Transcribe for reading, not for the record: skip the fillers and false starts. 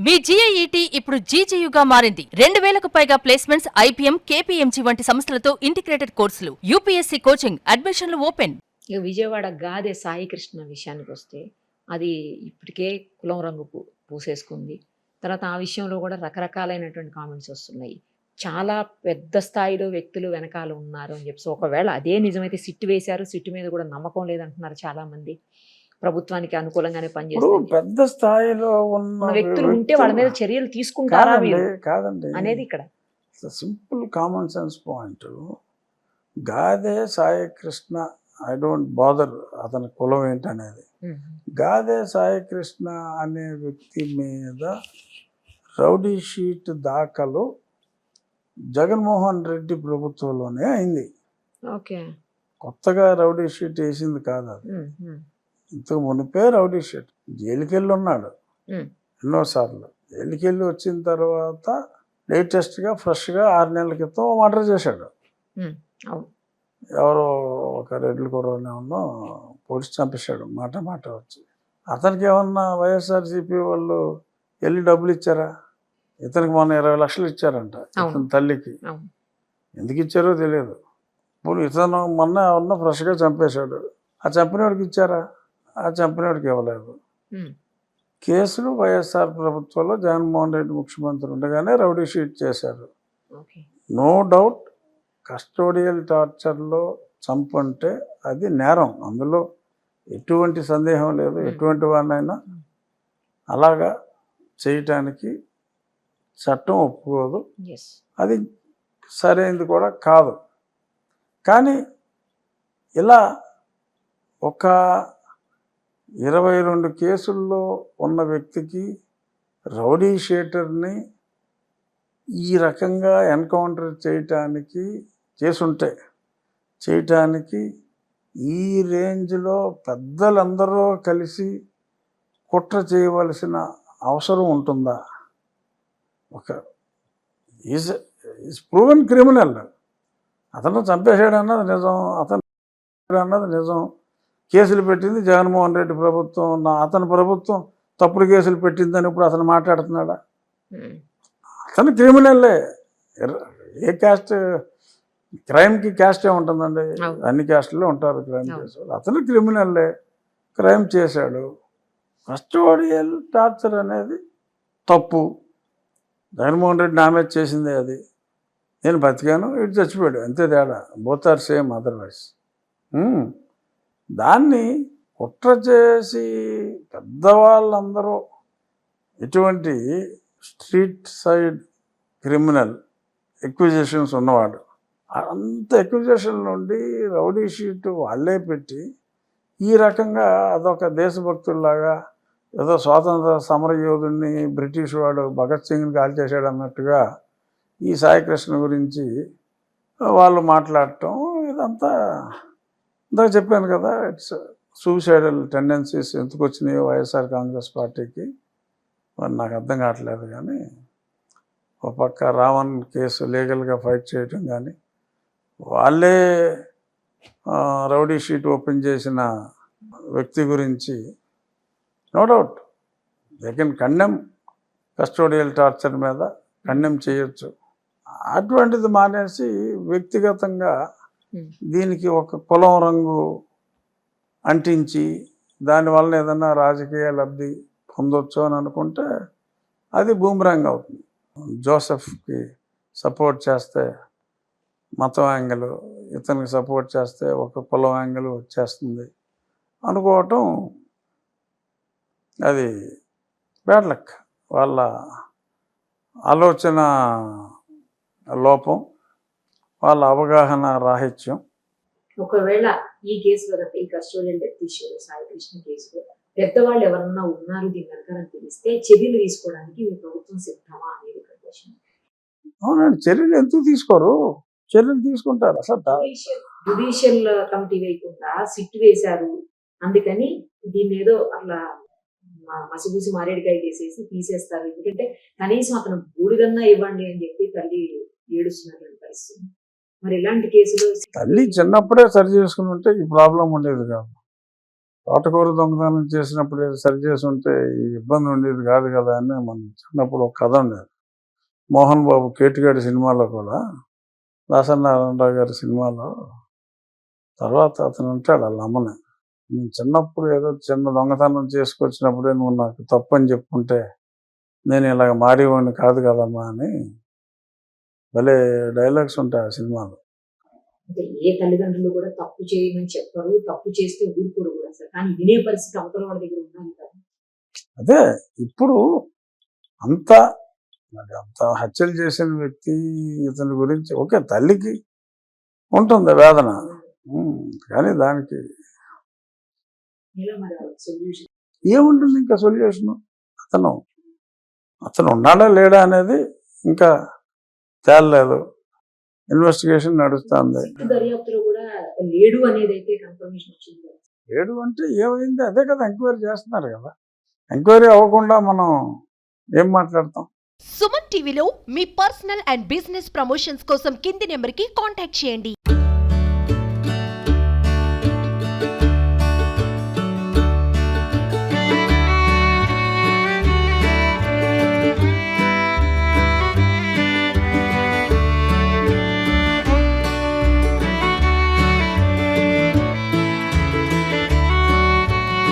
మీ జీఐఈటీ ఇప్పుడు జీజేయుగా మారింది. 2000కు పైగా ప్లేస్మెంట్స్, ఐపీఎం, కేపీఎంజీ వంటి సంస్థలతో ఇంటిగ్రేటెడ్ కోర్సులు, యూపీఎస్సీ కోచింగ్, అడ్మిషన్లు ఓపెన్. ఇక విజయవాడ గాదె సాయి కృష్ణ విషయానికి వస్తే అది ఇప్పటికే కులం రంగు పూసేసుకుంది. తర్వాత ఆ విషయంలో కూడా రకరకాలైనటువంటి కామెంట్స్ వస్తున్నాయి. చాలా పెద్ద స్థాయిలో వ్యక్తులు వెనకాల ఉన్నారు అని చెప్పి. ఒకవేళ అదే నిజమైతే సిట్టు వేశారు, సిట్టు మీద కూడా నమ్మకం లేదంటున్నారు చాలామంది. ప్రభుత్వానికి అనుకూలంగానే పనిచేస్తారు పెద్ద స్థాయిలో ఉన్న వ్యక్తులు ఉంటే వాళ్ళ మీద చర్యలు తీసుకుంటారా కాదండి అనేది ఇక్కడ simple common sense point. Gade Sai Krishna, I don't bother అతని కులం ఏంటనేది. గాదె సాయి కృష్ణ అనే వ్యక్తి మీద రౌడీ షీట్ దాఖలు జగన్మోహన్ రెడ్డి ప్రభుత్వంలోనే అయింది. కొత్తగా రౌడీ షీట్ వేసింది కాదు అది. ఇంతకు మునిపే రౌడీ షీట్. జైలుకి వెళ్ళి ఉన్నాడు ఎన్నోసార్లు. జైలుకి వెళ్ళి వచ్చిన తర్వాత లేటెస్ట్గా ఫ్రెష్గా 6 నెలల క్రితం మర్డర్ చేశాడు. ఎవరో ఒక రెడ్ల కుర్రనే ఉన్నో పోలీసు చంపేశాడు మాట వచ్చి. అతనికి ఏమన్నా వైఎస్ఆర్సీపీ వాళ్ళు వెళ్ళి డబ్బులు ఇచ్చారా? ఇతనికి మొన్న 20 లక్షలు ఇచ్చారంట ఇతని తల్లికి. ఎందుకు ఇచ్చారో తెలియదు. ఇప్పుడు ఇతను మొన్న ఉన్న ఫ్రెష్గా చంపేశాడు. ఆ చంపినవాడికి ఇచ్చారా? ఆ చంపినవాడికి ఇవ్వలేదు. కేసులు వైఎస్ఆర్ ప్రభుత్వంలో జగన్మోహన్ రెడ్డి ముఖ్యమంత్రి ఉండగానే రౌడీ షీట్ చేశారు. నో డౌట్ కస్టోడియల్ టార్చర్లో చంపంటే అది నేరం, అందులో ఎటువంటి సందేహం లేదు. ఎటువంటి వాడినైనా అలాగా చేయటానికి చట్టం ఒప్పుకోదు. అది సరైనది కూడా కాదు. కానీ ఇలా ఒక 22 కేసుల్లో ఉన్న వ్యక్తికి రౌడీ షీటర్ని ఈ రకంగా ఎన్కౌంటర్ చేయటానికి ఈ రేంజ్లో పెద్దలందరూ కలిసి కుట్ర చేయవలసిన అవసరం ఉంటుందా? ఒక ఈజ్ ప్రూవెన్ క్రిమినల్. అతను చంపేశాడు అన్నది నిజం, అన్నది నిజం. కేసులు పెట్టింది జగన్మోహన్ రెడ్డి ప్రభుత్వం. అతని ప్రభుత్వం తప్పుడు కేసులు పెట్టిందని ఇప్పుడు అతను మాట్లాడుతున్నాడా? అతను క్రిమినల్లే. ఏ క్యాస్ట్, క్రైమ్కి క్యాస్ట్ ఏముంటుందండి? అన్ని క్యాస్టుల్లో ఉంటారు క్రైమ్ చేసేవాళ్ళు. అతను క్రిమినల్లే, క్రైమ్ చేశాడు. కస్టోడియల్ టార్చర్ అనేది తప్పు. జగన్మోహన్ రెడ్డి నా మీద చేసిందే అది. నేను బతికాను, ఇటు చచ్చిపోయాడు, అంతే తేడా. Both are same otherwise. దాన్ని కుట్ర చేసి పెద్దవాళ్ళందరూ ఎటువంటి స్ట్రీట్ సైడ్ క్రిమినల్ ఎక్విజిషన్స్ ఉన్నవాడు, అంత ఎక్విజిషన్ నుండి రౌడీ షీట్ వాళ్ళే పెట్టి ఈ రకంగా అదొక దేశభక్తుల్లాగా ఏదో స్వాతంత్ర సమరయోధుడిని బ్రిటిష్ వాడు భగత్ సింగ్ని కాల్చేసాడు అన్నట్టుగా ఈ సాయికృష్ణ గురించి వాళ్ళు మాట్లాడటం, ఇదంతా ఇందాక చెప్పాను కదా, ఇట్స్ సూసైడల్ టెండెన్సీస్ ఎందుకు వచ్చినాయో వైఎస్ఆర్ కాంగ్రెస్ పార్టీకి మరి నాకు అర్థం కావట్లేదు. కానీ ఒక పక్క రావణ్ కేసు లీగల్గా ఫైట్ చేయటం, కానీ వాళ్ళే రౌడీ షీట్ ఓపెన్ చేసిన వ్యక్తి గురించి no doubt they can condemn custodial torture మీద కండెమ్ చేయొచ్చు. అటువంటిది మానేసి వ్యక్తిగతంగా దీనికి ఒక కులం రంగు అంటించి దానివల్ల ఏదన్నా రాజకీయ లబ్ధి పొందొచ్చు అని అనుకుంటే అది బూమరాంగ్ అవుతుంది. జోసెఫ్కి సపోర్ట్ చేస్తే మతం యాంగిల్, ఇతనికి సపోర్ట్ చేస్తే ఒక కులం యాంగిల్ వచ్చేస్తుంది అనుకోవటం అది బ్యాడ్ లక్. వాళ్ళ ఆలోచన లోపం, వాళ్ళ అవగాహన రాహిత్యం. ఒకవేళ ఈ కేసులో, ఈ కస్టోడియల్ డెత్ ఇష్యూలో, సాయి కృష్ణ కేసులో పెద్దవాళ్ళు ఎవరన్నా ఉన్నారు దీని వెనకాల తెలిస్తే చర్యలు తీసుకోవడానికి మీ ప్రభుత్వం సిద్ధమా అనేది ఒక క్వశ్చన్. అవునండి, చర్యలు ఎందుకు తీసుకోరు? చర్యలు తీసుకుంటారు. అసలు జ్యుడిషియల్ కమిటీ వేయకుండా సిట్ వేశారు, అందుకని దీన్ని ఏదో అట్లా మసిబూసి మారేడుకాయ చేసేసి తీసేస్తారు. ఎందుకంటే కనీసం అతను బూడిదన్నా ఇవ్వండి అని చెప్పి తల్లి ఏడుస్తున్నటువంటి పరిస్థితి. మరి ఇలాంటి కేసులు తల్లి చిన్నప్పుడే సరి చేసుకుని ఉంటే ఈ ప్రాబ్లం ఉండేది కాదు. తోటకూర దొంగతనం చేసినప్పుడు ఏదో సరి చేసి ఉంటే ఈ ఇబ్బంది ఉండేది కాదు కదా అని మనం చిన్నప్పుడు ఒక కథ ఉండేది. మోహన్ బాబు కేటుగాడి సినిమాలో కూడా దాసనారాయణరావు గారి సినిమాలో తర్వాత అతను అంటాడు వాళ్ళ అమ్మని, నేను చిన్నప్పుడు ఏదో చిన్న దొంగతనం చేసుకొచ్చినప్పుడే నువ్వు నాకు తప్పని చెప్పుకుంటే నేను ఇలాగ మారేవాడిని కాదు కదమ్మా అని భలే డైలాగ్స్ ఉంటాయి ఆ సినిమాలో. అంటే ఏ తల్లిదండ్రులు కూడా తప్పు చేయమని చెప్పరు, తప్పు చేస్తే ఊరుకోరు కూడా సార్. కానీ వినే పరిస్థితి అవతల వాళ్ళ దగ్గర ఉండాలి కదా. అదే ఇప్పుడు అంత మరి అంత హత్యలు చేసిన వ్యక్తి ఇతని గురించి ఓకే తల్లికి ఉంటుంది వేదన, కానీ దానికి ఎలా మరి సొల్యూషన్? ఏముంటుంది ఇంకా సొల్యూషన్? అతను ఉన్నాడా లేడా అనేది ఇంకా తేలలేదు, ఇన్వెస్టిగేషన్ నడుస్తుంది. దర్యాప్తులో కూడా లేడు అనేది అయితే కన్ఫర్మేషన్ వచ్చింది. లేడు అంటే ఏమైంది అదే కదా ఎంక్వైరీ చేస్తున్నారు కదా. ఎంక్వైరీ అవ్వకుండా మనం ఏం మాట్లాడతాం? సుమన్ టీవీలో మీ పర్సనల్ అండ్ బిజినెస్ ప్రమోషన్స్ కోసం కింది నెంబర్కి కాంటాక్ట్ చేయండి.